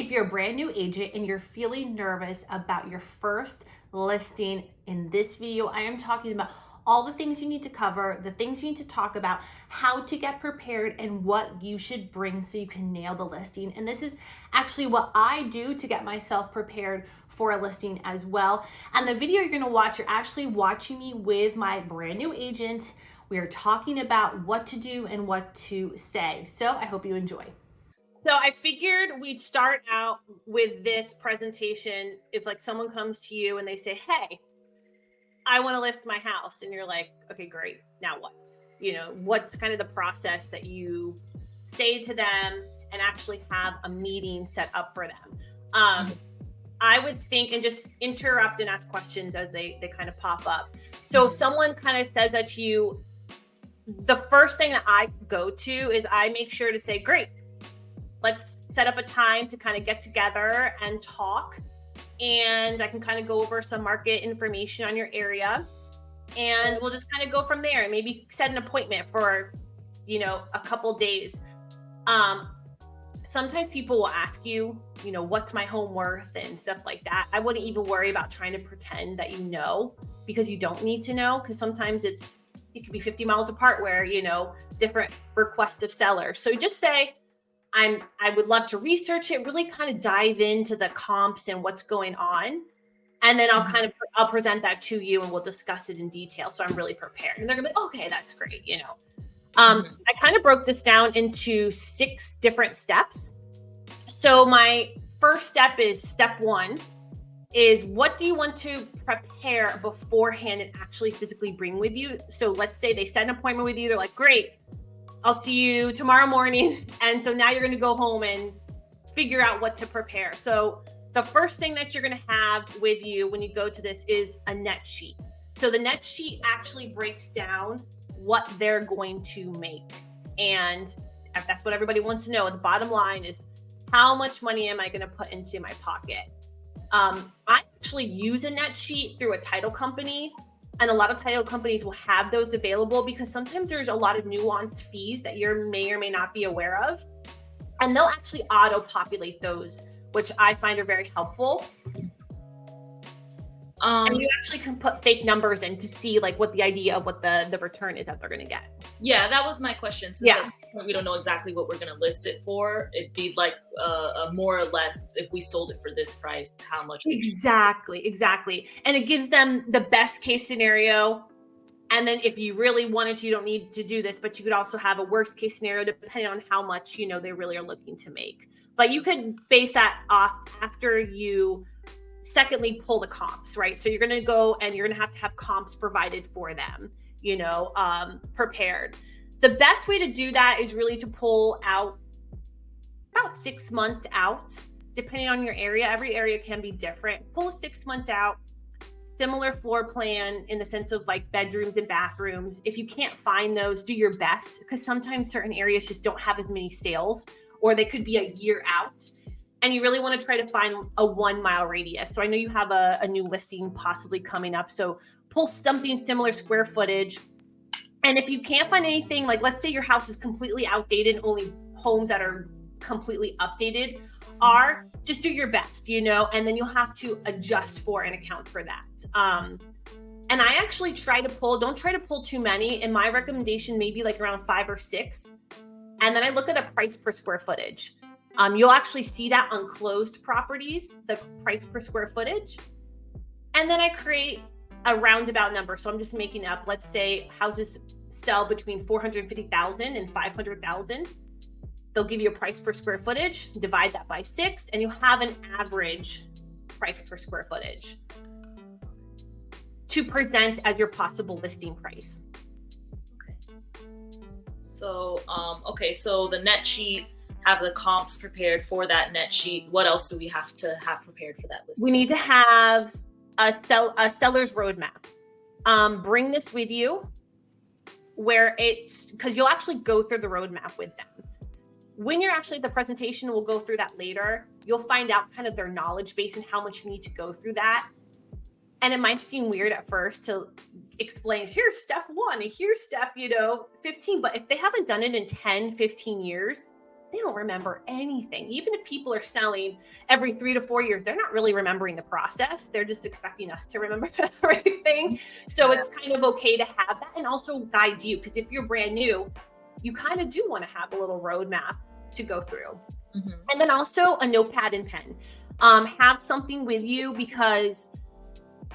If you're a brand new agent and you're feeling nervous about your first listing, in this video, I am talking about all the things you need to cover, the things you need to talk about, how to get prepared, and what you should bring so you can nail the listing. And this is actually what I do to get myself prepared for a listing as well. And the video you're gonna watch, you're actually watching me with my brand new agent. We are talking about what to do and what to say. So I hope you enjoy. So I figured we'd start out with this presentation. If like someone comes to you and they say, hey, I want to list my house. And you're like, okay, great. Now what? You know, what's kind of the process that you say to them and actually have a meeting set up for them? I would think, and just interrupt and ask questions as they kind of pop up. So if someone kind of says that to you, the first thing that I go to is I make sure to say, great, let's set up a time to kind of get together and talk. And I can kind of go over some market information on your area. And we'll just kind of go from there and maybe set an appointment for, a couple days. Sometimes people will ask you, what's my home worth and stuff like that. I wouldn't even worry about trying to pretend that you know, because you don't need to know, because sometimes it could be 50 miles apart where, different requests of sellers. So just say, I would love to research it, really kind of dive into the comps and what's going on. And then I'll present that to you and we'll discuss it in detail. So I'm really prepared. And they're gonna be like, okay, that's great. I kind of broke this down into 6 different steps. So my first step is step 1 is, what do you want to prepare beforehand and actually physically bring with you? So let's say they set an appointment with you. They're like, great, I'll see you tomorrow morning. And so now you're going to go home and figure out what to prepare. So the first thing that you're going to have with you when you go to this is a net sheet. So the net sheet actually breaks down what they're going to make. And that's what everybody wants to know. The bottom line is, how much money am I going to put into my pocket? I actually use a net sheet through a title company. And a lot of title companies will have those available because sometimes there's a lot of nuanced fees that you may or may not be aware of. And they'll actually auto-populate those, which I find are very helpful. And you actually can put fake numbers in to see like what the idea of what the return is that they're going to get. Yeah, that was my question. Since we don't know exactly what we're going to list it for, it'd be like more or less, if we sold it for this price, how much? Exactly. And it gives them the best case scenario. And then if you really wanted to, you don't need to do this, but you could also have a worst case scenario depending on how much, they really are looking to make. But you could base that off after you secondly pull the comps, right? So you're going to go and you're going to have comps provided for them, prepared. The best way to do that is really to pull out about 6 months out, depending on your area. Every area can be different. Pull 6 months out, similar floor plan in the sense of like bedrooms and bathrooms. If you can't find those, do your best, because sometimes certain areas just don't have as many sales, or they could be a year out. And you really want to try to find a 1 mile radius. So I know you have a new listing possibly coming up. So pull something similar square footage. And if you can't find anything, like let's say your house is completely outdated, and only homes that are completely updated are, just do your best, and then you'll have to adjust for and account for that. And I actually don't try to pull too many. And my recommendation maybe like around 5 or 6. And then I look at a price per square footage. You'll actually see that on closed properties, the price per square footage. And then I create a roundabout number. So I'm just making up, let's say houses sell between 450,000 and 500,000. They'll give you a price per square footage, divide that by 6, and you'll have an average price per square footage to present as your possible listing price. Okay. So, so the net sheet, have the comps prepared for that net sheet. What else do we have to have prepared for that listing? We need to have a seller's roadmap. Bring this with you because you'll actually go through the roadmap with them. When you're actually at the presentation, we'll go through that later. You'll find out kind of their knowledge base and how much you need to go through that. And it might seem weird at first to explain, here's step 1, and here's step, 15. But if they haven't done it in 10, 15 years, they don't remember anything. Even if people are selling every 3 to 4 years, they're not really remembering the process. They're just expecting us to remember everything. So it's kind of okay to have that and also guide you. Because if you're brand new, you kind of do want to have a little roadmap to go through. Mm-hmm. And then also a notepad and pen. Have something with you because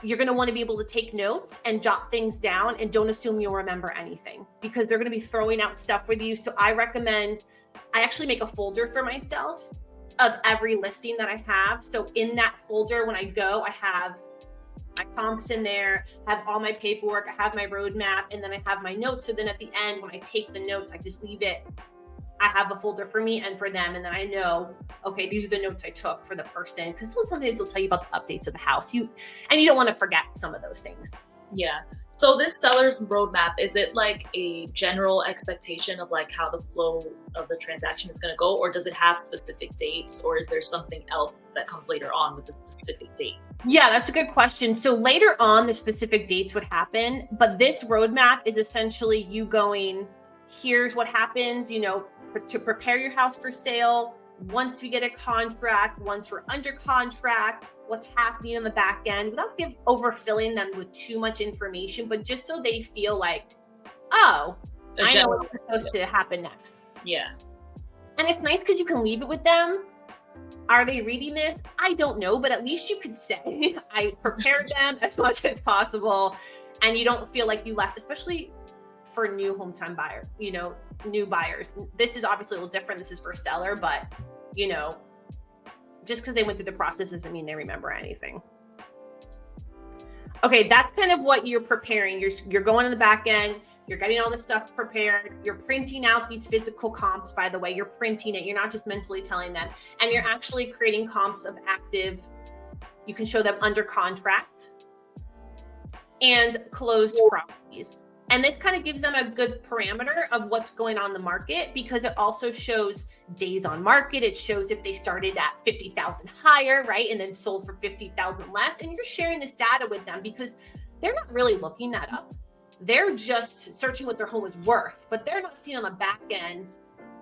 you're going to want to be able to take notes and jot things down, and don't assume you'll remember anything because they're going to be throwing out stuff with you. So I actually make a folder for myself of every listing that I have. So in that folder, when I go, I have my comps in there, have all my paperwork, I have my roadmap, and then I have my notes. So then at the end, when I take the notes, I just leave it. I have a folder for me and for them. And then I know, okay, these are the notes I took for the person. Because sometimes they'll tell you about the updates of the house. You don't want to forget some of those things. Yeah. So this seller's roadmap, is it like a general expectation of like how the flow of the transaction is going to go? Or does it have specific dates? Or is there something else that comes later on with the specific dates? Yeah, that's a good question. So later on, the specific dates would happen. But this roadmap is essentially you going, here's what happens, to prepare your house for sale. Once we get a contract, once we're under contract, what's happening on the back end, without overfilling them with too much information, but just so they feel like, oh, I know what's supposed to happen next. Yeah. And it's nice because you can leave it with them. Are they reading this? I don't know, but at least you could say, I prepared them as much as possible. And you don't feel like you left, especially for new home-time buyer, new buyers. This is obviously a little different. This is for a seller, but just because they went through the process doesn't mean they remember anything. Okay, that's kind of what you're preparing. You're going in the back end, you're getting all this stuff prepared, you're printing out these physical comps, by the way, you're printing it, you're not just mentally telling them, and you're actually creating comps of active, you can show them under contract and closed properties. And this kind of gives them a good parameter of what's going on in the market, because it also shows days on market. It shows if they started at 50,000 higher, right? And then sold for 50,000 less. And you're sharing this data with them because they're not really looking that up. They're just searching what their home is worth, but they're not seeing on the back end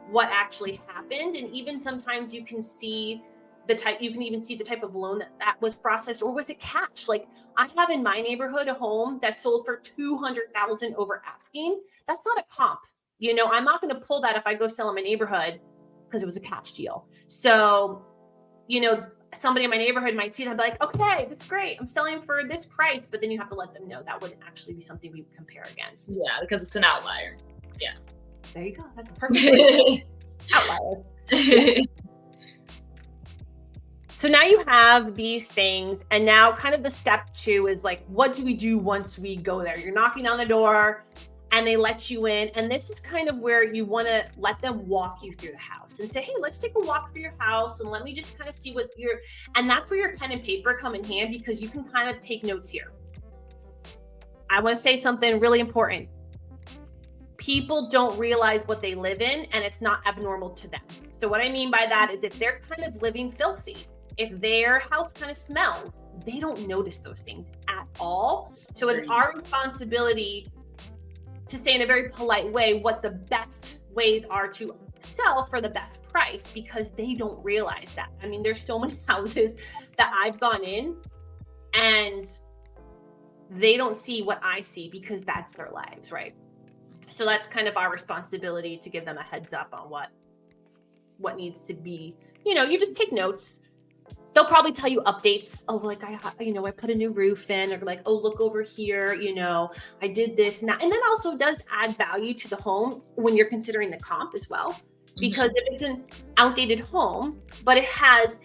what actually happened. And even sometimes you can even see the type of loan that was processed, or was it cash? Like I have in my neighborhood a home that sold for 200,000 over asking. That's not a comp. I'm not going to pull that if I go sell in my neighborhood because it was a cash deal. So, somebody in my neighborhood might see it and be like, okay, that's great. I'm selling for this price. But then you have to let them know that wouldn't actually be something we would compare against. Yeah, because it's an outlier. Yeah. There you go. That's a perfect outlier. So now you have these things, and now kind of the step 2 is like, what do we do once we go there? You're knocking on the door and they let you in. And this is kind of where you want to let them walk you through the house and say, hey, let's take a walk through your house and let me just kind of see and that's where your pen and paper come in hand, because you can kind of take notes here. I want to say something really important. People don't realize what they live in, and it's not abnormal to them. So what I mean by that is if they're kind of living filthy, if their house kind of smells, they don't notice those things at all. So it's our responsibility to say in a very polite way what the best ways are to sell for the best price, because they don't realize that. I mean, there's so many houses that I've gone in and they don't see what I see because that's their lives, right? So that's kind of our responsibility to give them a heads up on what needs to be. You just take notes. They'll probably tell you updates. Oh, like I put a new roof in, or like, oh, look over here, I did this and that. And that also does add value to the home when you're considering the comp as well. Because if it's an outdated home, but it has,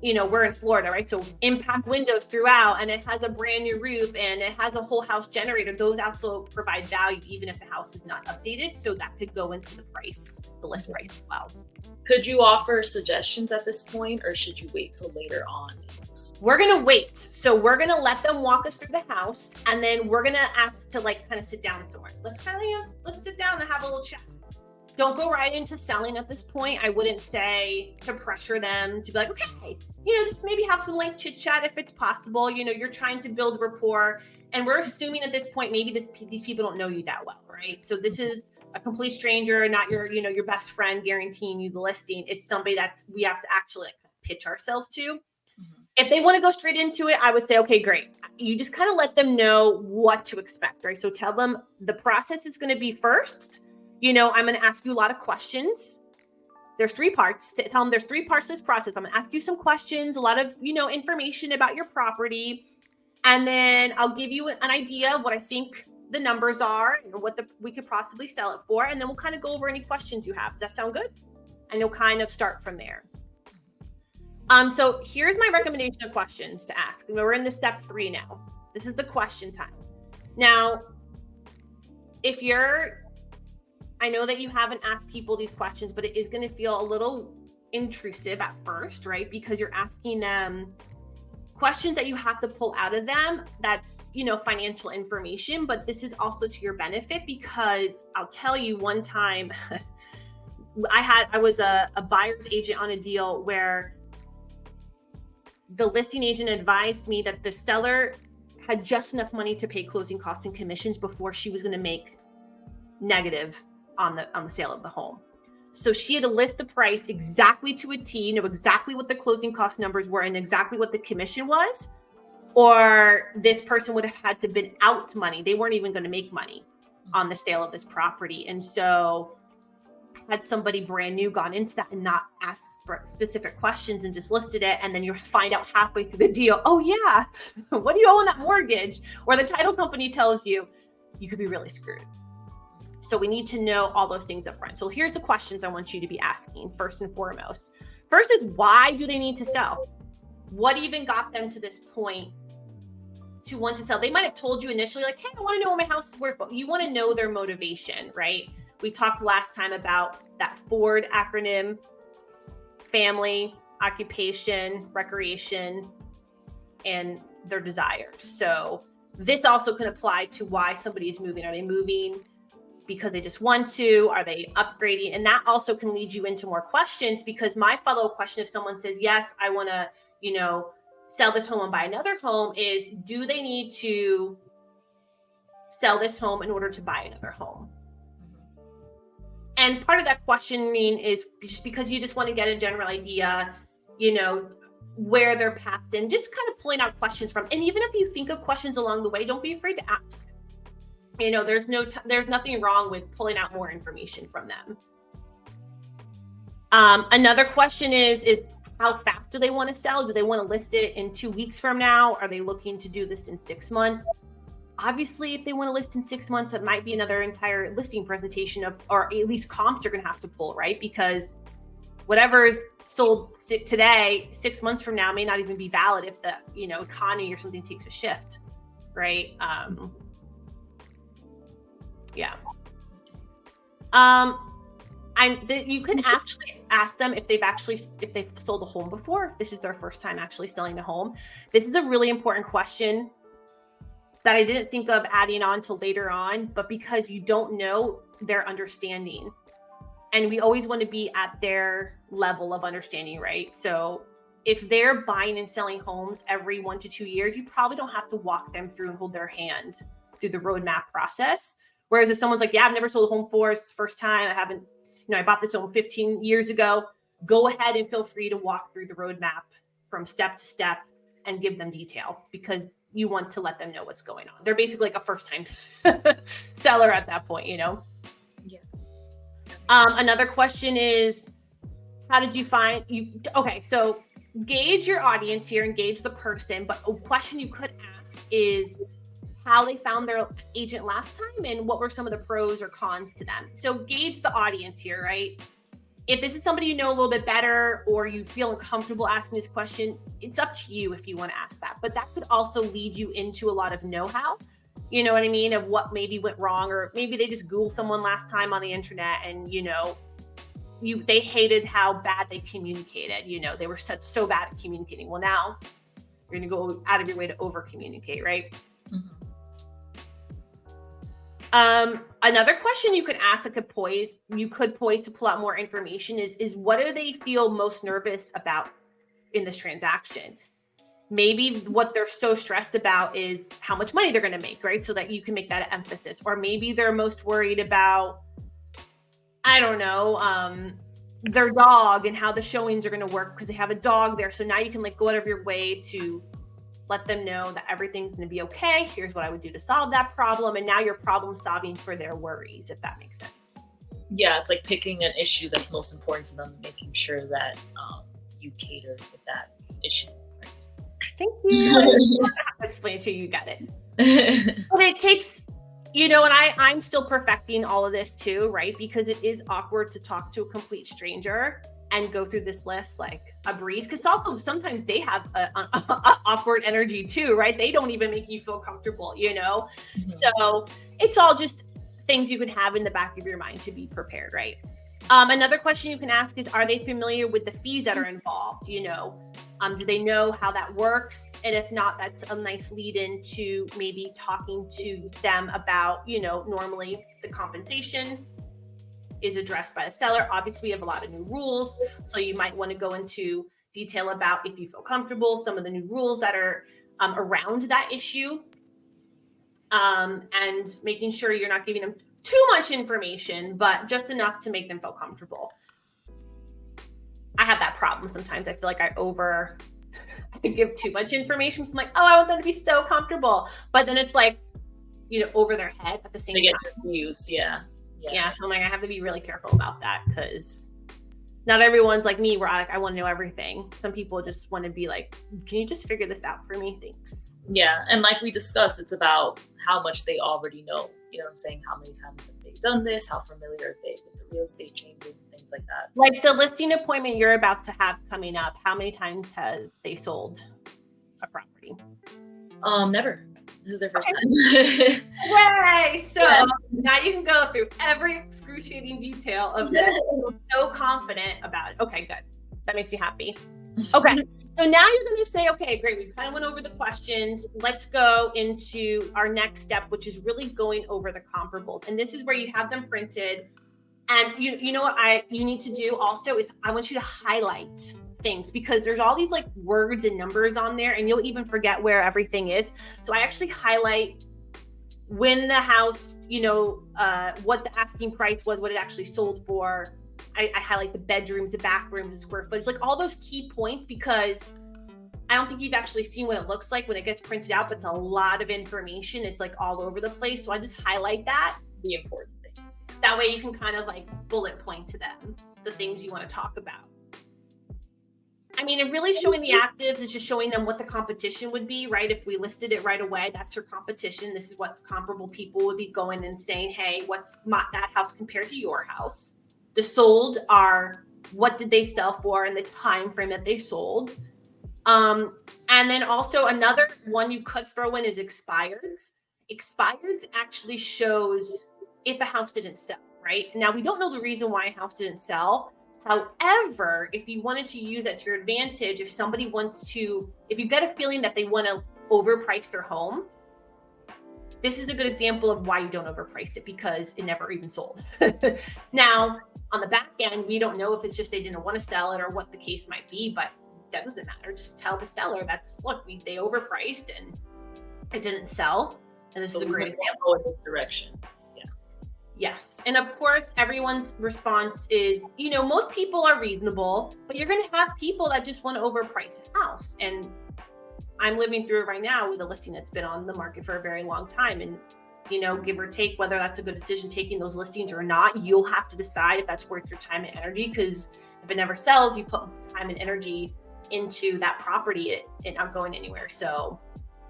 we're in Florida, right? So impact windows throughout, and it has a brand new roof, and it has a whole house generator. Those also provide value, even if the house is not updated. So that could go into the list price as well. Could you offer suggestions at this point, or should you wait till later on? We're going to wait. So we're going to let them walk us through the house, and then we're going to ask to kind of sit down somewhere. Let's let's sit down and have a little chat. Don't go right into selling at this point. I wouldn't say to pressure them to be like, okay, just maybe have some light chit chat if it's possible. You're trying to build rapport, and we're assuming at this point, maybe these people don't know you that well, right? So this is a complete stranger, not your, you know, your best friend guaranteeing you the listing. It's somebody we have to actually pitch ourselves to. If they want to go straight into it, I would say, okay, great. You just kind of let them know what to expect, right? So tell them the process is going to be first. You know, I'm going to ask you a lot of questions. There's 3 parts. Tell them there's 3 parts to this process. I'm going to ask you some questions, a lot of, you know, information about your property. And then I'll give you an idea of what I think the numbers are and what we could possibly sell it for. And then we'll kind of go over any questions you have. Does that sound good? And you'll kind of start from there. So here's my recommendation of questions to ask. We're in the step 3 now. This is the question time. Now, I know that you haven't asked people these questions, but it is going to feel a little intrusive at first, right? Because you're asking them questions that you have to pull out of them. That's, you know, financial information, but this is also to your benefit, because I'll tell you, one time I was a buyer's agent on a deal where the listing agent advised me that the seller had just enough money to pay closing costs and commissions before she was going to make negative on the sale of the home. So she had to list the price exactly to a T, know exactly what the closing cost numbers were and exactly what the commission was, or this person would have had to been out money. They weren't even going to make money on the sale of this property. And so had somebody brand new gone into that and not asked specific questions and just listed it, and then you find out halfway through the deal, oh yeah, what do you owe on that mortgage? Or the title company tells you, you could be really screwed. So we need to know all those things up front. So here's the questions I want you to be asking first and foremost. First is, why do they need to sell? What even got them to this point to want to sell? They might have told you initially, like, hey, I want to know what my house is worth, but you want to know their motivation, right? We talked last time about that FORD acronym: family, occupation, recreation, and their desires. So this also can apply to why somebody is moving. Are they moving because they just want to? Are they upgrading? And that also can lead you into more questions, because my follow-up question, if someone says, yes, I want to, you know, sell this home and buy another home, is, do they need to sell this home in order to buy another home? And part of that questioning is just because you just want to get a general idea, you know, where they're paths in, just kind of pulling out questions from. And even if you think of questions along the way, don't be afraid to ask. You know, there's nothing wrong with pulling out more information from them. Another question is how fast do they want to sell? Do they want to list it in 2 weeks from now? Are they looking to do this in 6 months? Obviously, if they want to list in 6 months, it might be another entire listing presentation or at least comps you're going to have to pull, right? Because whatever is sold today, 6 months from now may not even be valid if the, you know, economy or something takes a shift, right? Yeah. You can actually ask them if they've sold a home before, if this is their first time actually selling a home. This is a really important question that I didn't think of adding on till later on, but because you don't know their understanding. And we always want to be at their level of understanding, right? So if they're buying and selling homes every 1 to 2 years, you probably don't have to walk them through and hold their hand through the roadmap process. Whereas if someone's like, yeah, I've never sold a home before, it's the first time, I bought this home 15 years ago, go ahead and feel free to walk through the roadmap from step to step and give them detail, because you want to let them know what's going on. They're basically like a first-time seller at that point, you know? Yeah. Another question is, how did you find you? Okay, so gauge your audience here and gauge the person. But a question you could ask is how they found their agent last time and what were some of the pros or cons to them. So gauge the audience here, right? If this is somebody you know a little bit better, or you feel uncomfortable asking this question, it's up to you if you want to ask that. But that could also lead you into a lot of know-how, you know what I mean, of what maybe went wrong, or maybe they just Googled someone last time on the internet and, you know, they hated how bad they communicated. You know, they were so bad at communicating. Well, now you're going to go out of your way to over-communicate, right? Mm-hmm. Another question you could ask to poise to pull out more information is what do they feel most nervous about in this transaction? Maybe what they're so stressed about is how much money they're going to make, right? So that you can make that an emphasis. Or maybe they're most worried about I don't know, their dog and how the showings are going to work because they have a dog there. So now you can like go out of your way to let them know that everything's going to be okay. Here's what I would do to solve that problem. And now you're problem solving for their worries, if that makes sense. Yeah, it's like picking an issue that's most important to them, making sure that you cater to that issue. Thank you. I have to explain it to you. You got it. But it takes, and I'm still perfecting all of this too, right? Because it is awkward to talk to a complete stranger and go through this list like a breeze. Because also sometimes they have a awkward energy too, right? They don't even make you feel comfortable, Mm-hmm. So it's all just things you can have in the back of your mind to be prepared, right? Another question you can ask is, are they familiar with the fees that are involved? Do they know how that works? And if not, that's a nice lead in to maybe talking to them about, normally the compensation is addressed by the seller. Obviously, we have a lot of new rules, so you might want to go into detail about, if you feel comfortable, some of the new rules that are around that issue, and making sure you're not giving them too much information, but just enough to make them feel comfortable. I have that problem sometimes. I feel like I give too much information. So I'm like, I want them to be so comfortable. But then it's like, over their head at the same time. They get confused, yeah. So I'm like, I have to be really careful about that because not everyone's like me where I want to know everything. Some people just want to be like, can you just figure this out for me? Thanks. Yeah, and like we discussed, it's about how much they already know. You know what I'm saying? How many times have they done this? How familiar are they with the real estate changes? Things like that. Like the listing appointment you're about to have coming up, how many times have they sold a property? Never. This is their first time. Hooray! So now you can go through every excruciating detail of this. I'm so confident about it. Okay, good. That makes me happy. Okay, so now you're going to say, okay, great. We kind of went over the questions. Let's go into our next step, which is really going over the comparables. And this is where you have them printed. And you know what you need to do also is I want you to highlight things because there's all these like words and numbers on there and you'll even forget where everything is. So I actually highlight when the house, what the asking price was, what it actually sold for. I highlight the bedrooms, the bathrooms, the square footage, like all those key points, because I don't think you've actually seen what it looks like when it gets printed out, but it's a lot of information. It's like all over the place. So I just highlight that. The important things. That way you can kind of like bullet point to them the things you want to talk about. I mean, and really showing the actives is just showing them what the competition would be, right? If we listed it right away, that's your competition. This is what comparable people would be going and saying, hey, what's that house compared to your house? The sold are what did they sell for and the time frame that they sold. And then also another one you could throw in is expireds. Expireds actually shows if a house didn't sell, right? Now, we don't know the reason why a house didn't sell. However, if you wanted to use that to your advantage, if you get a feeling that they want to overprice their home, this is a good example of why you don't overprice it, because it never even sold. Now, on the back end, we don't know if it's just they didn't want to sell it or what the case might be, but that doesn't matter. Just tell the seller they overpriced and it didn't sell. And this is a great example in this direction. Yes. And of course, everyone's response is, most people are reasonable, but you're going to have people that just want to overprice a house. And I'm living through it right now with a listing that's been on the market for a very long time. And, give or take whether that's a good decision taking those listings or not, you'll have to decide if that's worth your time and energy. Because if it never sells, you put time and energy into that property, it not going anywhere. So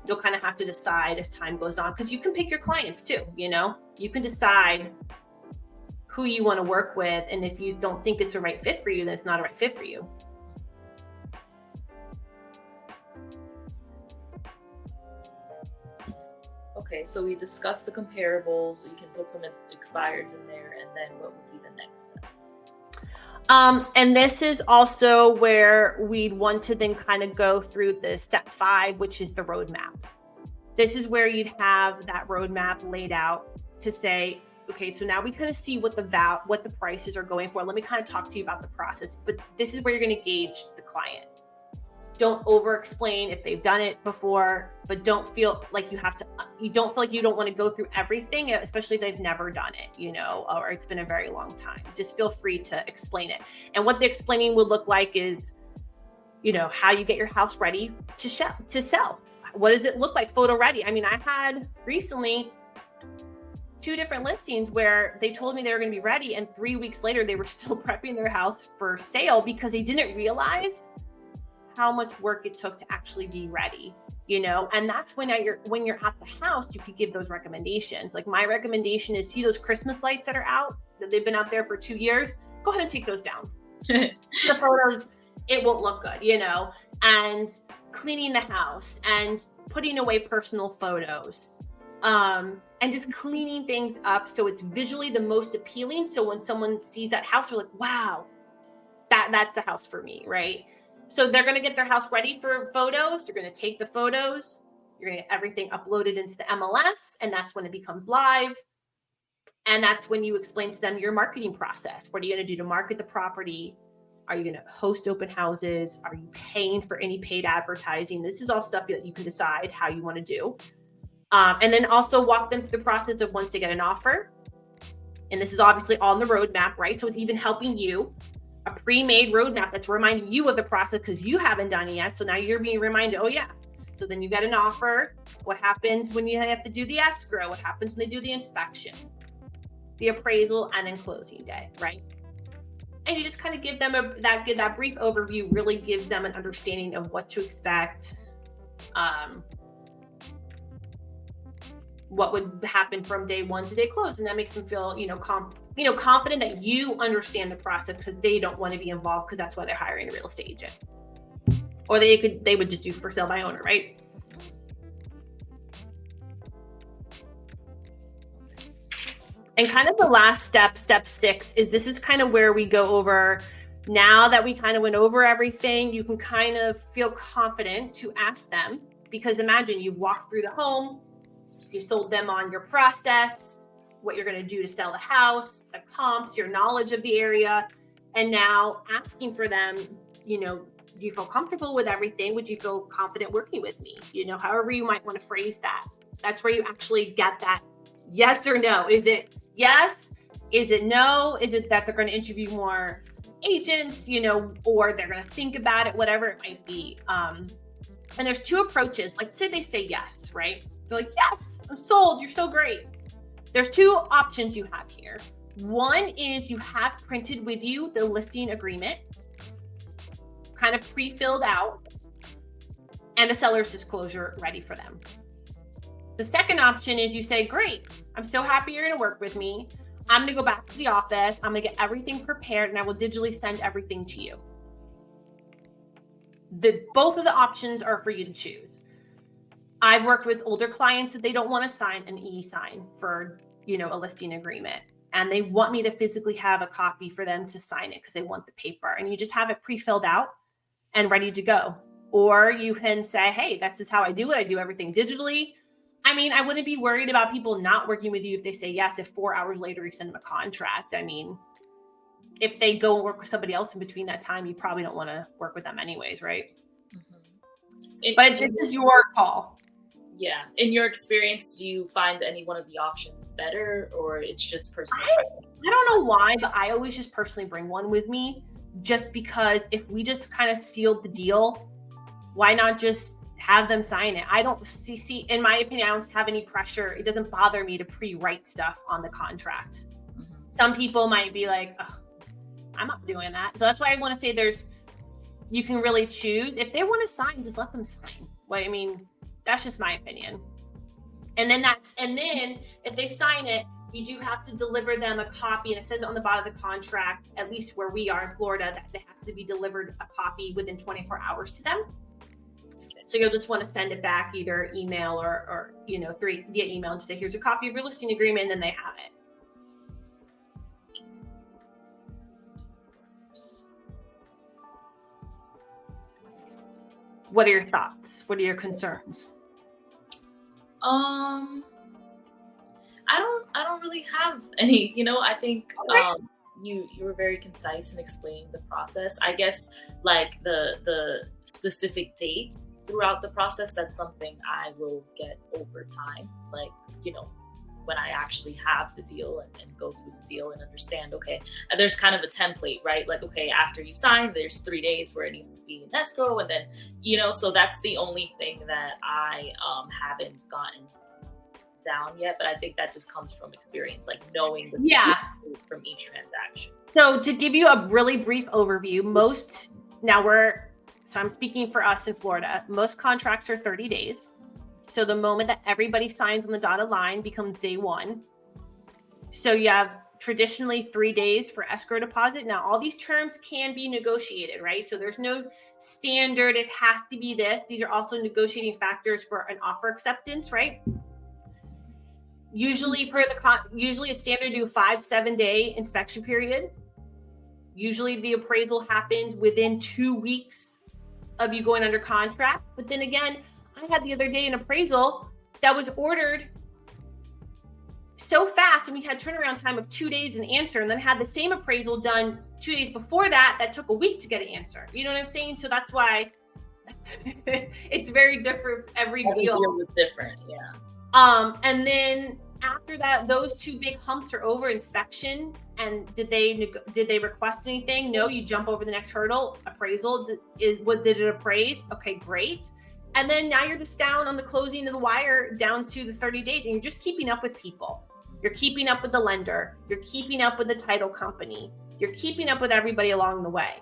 you'll kind of have to decide as time goes on, because you can pick your clients too, you can decide who you want to work with. And if you don't think it's a right fit for you, then it's not a right fit for you. Okay, so we discussed the comparables. You can put some expireds in there, and then what would be the next step? And this is also where we'd want to then kind of go through the step 5, which is the roadmap. This is where you'd have that roadmap laid out to say, okay, so now we kind of see what the prices are going for. Let me kind of talk to you about the process, but this is where you're going to gauge the client. Don't over explain if they've done it before, but don't feel like you don't feel like you don't want to go through everything, especially if they've never done it, or it's been a very long time. Just feel free to explain it. And what the explaining would look like is, how you get your house ready to sell. What does it look like photo ready? I mean, I had recently 2 different listings where they told me they were going to be ready, and 3 weeks later they were still prepping their house for sale because they didn't realize how much work it took to actually be ready, and that's when you're at the house, you could give those recommendations. Like, my recommendation is, see those Christmas lights that are out, that they've been out there for 2 years, go ahead and take those down. The photos, it won't look good, and cleaning the house and putting away personal photos, and just cleaning things up so it's visually the most appealing. So when someone sees that house, they're like, wow, that's a house for me, right? So they're going to get their house ready for photos. You're going to take the photos. You're going to get everything uploaded into the MLS, and that's when it becomes live. And that's when you explain to them your marketing process. What are you going to do to market the property? Are you going to host open houses? Are you paying for any paid advertising? This is all stuff that you can decide how you want to do. And then also walk them through the process of once they get an offer. And this is obviously on the roadmap, right? So it's even helping you. A pre-made roadmap that's reminding you of the process because you haven't done it yet. So now you're being reminded, oh yeah. So then you get an offer. What happens when you have to do the escrow? What happens when they do the inspection, the appraisal, and then closing day, right? And you just kind of give them that brief overview. Really gives them an understanding of what to expect, what would happen from day 1 to day close, and that makes them feel, confident that you understand the process, because they don't want to be involved, because that's why they're hiring a real estate agent, or they would just do for sale by owner, right? And kind of the last step 6, this is kind of where we go over. Now that we kind of went over everything, you can kind of feel confident to ask them, because imagine you've walked through the home, you sold them on your process, what you're going to do to sell the house, the comps, your knowledge of the area, and now asking for them, do you feel comfortable with everything? Would you feel confident working with me? However you might want to phrase that. That's where you actually get that yes or no. Is it yes? Is it no? Is it that they're going to interview more agents, or they're going to think about it, whatever it might be. And there's 2 approaches. Like, say they say yes, right? They're like, yes, I'm sold. You're so great. There's 2 options you have here. One is you have printed with you the listing agreement, kind of pre-filled out, and a seller's disclosure ready for them. The second option is you say, great, I'm so happy you're going to work with me. I'm going to go back to the office. I'm going to get everything prepared, and I will digitally send everything to you. Both of the options are for you to choose. I've worked with older clients that they don't want to sign an e-sign for, a listing agreement. And they want me to physically have a copy for them to sign it because they want the paper. And you just have it pre-filled out and ready to go. Or you can say, hey, this is how I do it. I do everything digitally. I mean, I wouldn't be worried about people not working with you if they say yes, if 4 hours later you send them a contract. I mean, if they go and work with somebody else in between that time, you probably don't want to work with them anyways, right? Mm-hmm. But this is your call. Yeah. In your experience, do you find any one of the options better, or it's just personal? I don't know why, but I always just personally bring one with me, just because if we just kind of sealed the deal, why not just have them sign it? I don't see, in my opinion, I don't have any pressure. It doesn't bother me to pre-write stuff on the contract. Mm-hmm. Some people might be like, I'm not doing that. So that's why I want to say you can really choose. If they want to sign, just let them sign. Well, I mean, that's just my opinion. And then if they sign it, you do have to deliver them a copy, and it says on the bottom of the contract, at least where we are in Florida, that it has to be delivered a copy within 24 hours to them. So you'll just want to send it back, either email or via email, and just say, here's a copy of your listing agreement, and then they have it. What are your thoughts? What are your concerns? I don't really have any, I think, okay. you were very concise in explaining the process. I guess like the specific dates throughout the process, that's something I will get over time. Like, you know, when I actually have the deal and go through the deal and understand, okay, there's kind of a template, right? Like, okay, after you sign, there's 3 days where it needs to be in escrow. And then, you know, so that's the only thing that I haven't gotten down yet, but I think that just comes from experience, like knowing the specifics from each transaction. So to give you a really brief overview, I'm speaking for us in Florida, most contracts are 30 days. So the moment that everybody signs on the dotted line becomes day one. So you have traditionally 3 days for escrow deposit. Now, all these terms can be negotiated, right? So there's no standard, it has to be this. These are also negotiating factors for an offer acceptance, right? Usually a standard do 5-7 day inspection period. Usually the appraisal happens within 2 weeks of you going under contract. But then again, I had the other day an appraisal that was ordered so fast, and we had turnaround time of 2 days an answer, and then had the same appraisal done 2 days before that took a week to get an answer. You know what I'm saying? So that's why it's very different. Every deal is different. Yeah. And then after that, those 2 big humps are over. Inspection, and did they request anything? No. You jump over the next hurdle. Appraisal. Did it appraise? Okay, great. And then now you're just down on the closing of the wire, down to the 30 days, and you're just keeping up with people. You're keeping up with the lender. You're keeping up with the title company. You're keeping up with everybody along the way.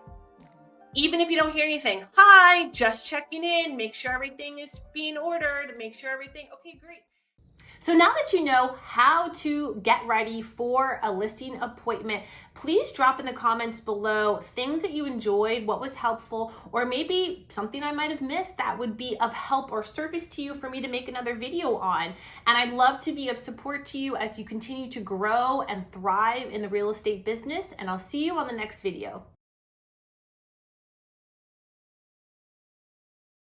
Even if you don't hear anything, hi, just checking in, make sure everything is being ordered, make sure everything, okay, great. So now that you know how to get ready for a listing appointment, please drop in the comments below things that you enjoyed, what was helpful, or maybe something I might have missed that would be of help or service to you for me to make another video on. And I'd love to be of support to you as you continue to grow and thrive in the real estate business. And I'll see you on the next video.